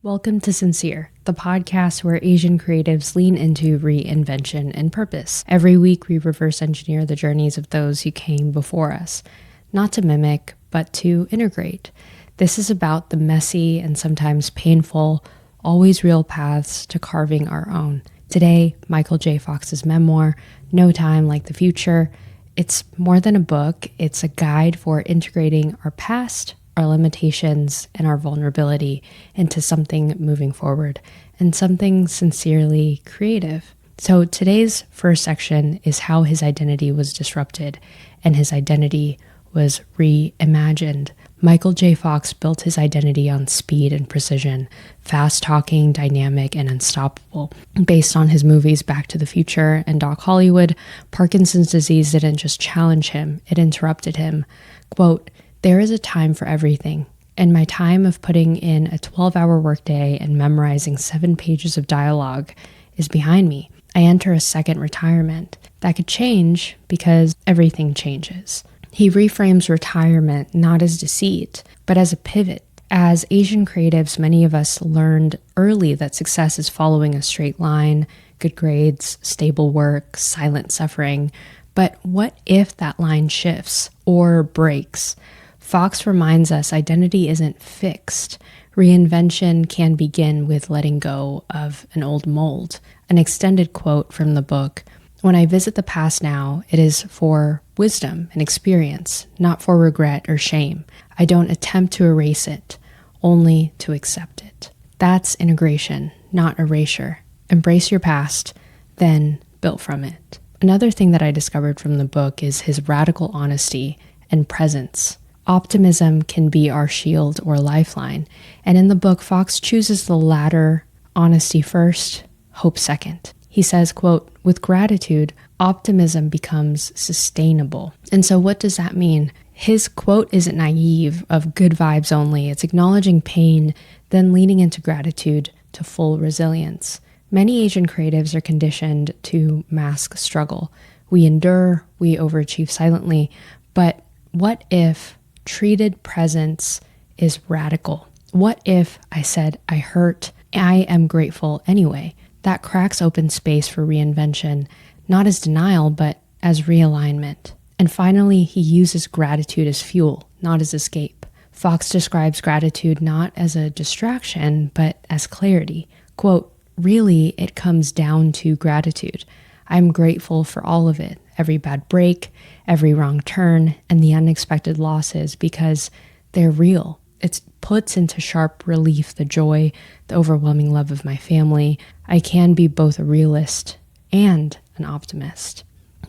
Welcome to Sincere, the podcast where Asian creatives lean into reinvention and purpose. Every week, we reverse engineer the journeys of those who came before us, not to mimic, but to integrate. This is about the messy and sometimes painful, always real paths to carving our own. Today, Michael J. Fox's memoir, No Time Like the Future. It's more than a book, it's a guide for integrating our past, our limitations, and our vulnerability into something moving forward, and something sincerely creative. So today's first section is how his identity was disrupted, and his identity was reimagined. Michael J. Fox built his identity on speed and precision, fast-talking, dynamic, and unstoppable. Based on his movies Back to the Future and Doc Hollywood, Parkinson's disease didn't just challenge him, it interrupted him. Quote, "There is a time for everything, and my time of putting in a 12-hour workday and memorizing 7 pages of dialogue is behind me. I enter a second retirement. That could change because everything changes." He reframes retirement not as deceit, but as a pivot. As Asian creatives, many of us learned early that success is following a straight line, good grades, stable work, silent suffering. But what if that line shifts or breaks? Fox reminds us identity isn't fixed. Reinvention can begin with letting go of an old mold. An extended quote from the book, "When I visit the past now, it is for wisdom and experience, not for regret or shame. I don't attempt to erase it, only to accept it." That's integration, not erasure. Embrace your past, then build from it. Another thing that I discovered from the book is his radical honesty and presence. Optimism can be our shield or lifeline, and in the book, Fox chooses the latter, honesty first, hope second. He says, quote, "With gratitude, optimism becomes sustainable." And so what does that mean? His quote isn't naive of good vibes only. It's acknowledging pain, then leaning into gratitude to full resilience. Many Asian creatives are conditioned to mask struggle. We endure, we overachieve silently, but what if treated presence is radical? What if I said, I hurt, I am grateful anyway? That cracks open space for reinvention, not as denial, but as realignment. And finally, he uses gratitude as fuel, not as escape. Fox describes gratitude not as a distraction, but as clarity. Quote, "Really, it comes down to gratitude. I'm grateful for all of it, every bad break, every wrong turn, and the unexpected losses, because they're real. It puts into sharp relief the joy, the overwhelming love of my family. I can be both a realist and an optimist."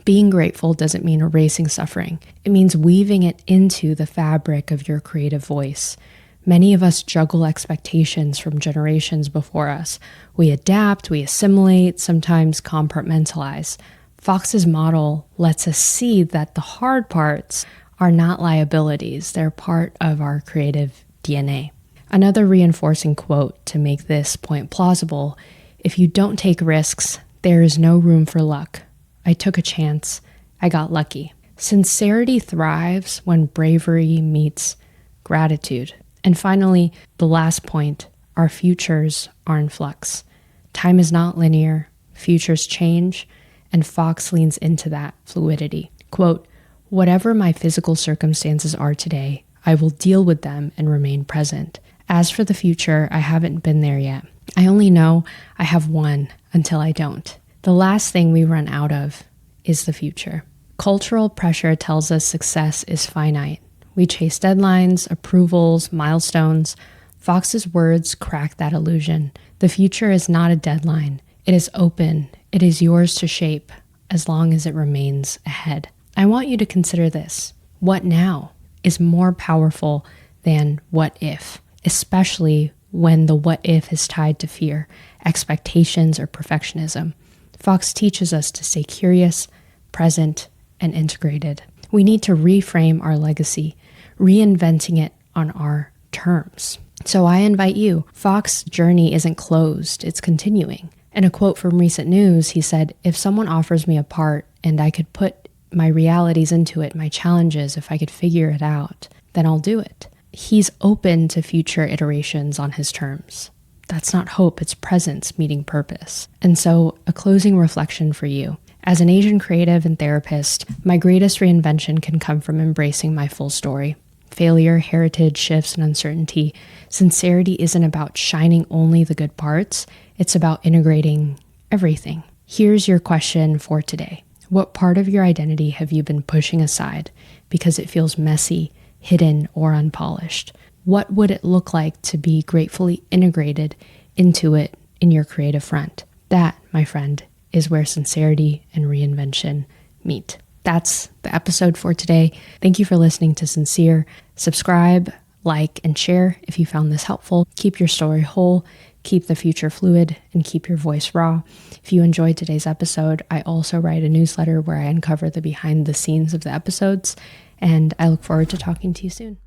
Being grateful doesn't mean erasing suffering. It means weaving it into the fabric of your creative voice. Many of us juggle expectations from generations before us. We adapt, we assimilate, sometimes compartmentalize. Fox's model lets us see that the hard parts are not liabilities. They're part of our creative DNA. Another reinforcing quote to make this point plausible: "If you don't take risks, there is no room for luck. I took a chance. I got lucky." Sincerity thrives when bravery meets gratitude. And finally, the last point, our futures are in flux. Time is not linear, futures change, and Fox leans into that fluidity. Quote, "Whatever my physical circumstances are today, I will deal with them and remain present. As for the future, I haven't been there yet. I only know I have one until I don't." The last thing we run out of is the future. Cultural pressure tells us success is finite. We chase deadlines, approvals, milestones. Fox's words crack that illusion. The future is not a deadline. It is open. It is yours to shape as long as it remains ahead. I want you to consider this. What now is more powerful than what if, especially when the what if is tied to fear, expectations, or perfectionism. Fox teaches us to stay curious, present, and integrated. We need to reframe our legacy, reinventing it on our terms. So I invite you, Fox's journey isn't closed, it's continuing. In a quote from recent news, he said, "If someone offers me a part and I could put my realities into it, my challenges, if I could figure it out, then I'll do it." He's open to future iterations on his terms. That's not hope, it's presence meeting purpose. And so, a closing reflection for you. As an Asian creative and therapist, my greatest reinvention can come from embracing my full story. Failure, heritage, shifts, and uncertainty. Sincerity isn't about shining only the good parts, it's about integrating everything. Here's your question for today. What part of your identity have you been pushing aside because it feels messy, hidden, or unpolished? What would it look like to be gratefully integrated into it in your creative front? That, my friend, is where sincerity and reinvention meet. That's the episode for today. Thank you for listening to Sincere. Subscribe, like, and share if you found this helpful. Keep your story whole, keep the future fluid, and keep your voice raw. If you enjoyed today's episode, I also write a newsletter where I uncover the behind the scenes of the episodes, and I look forward to talking to you soon.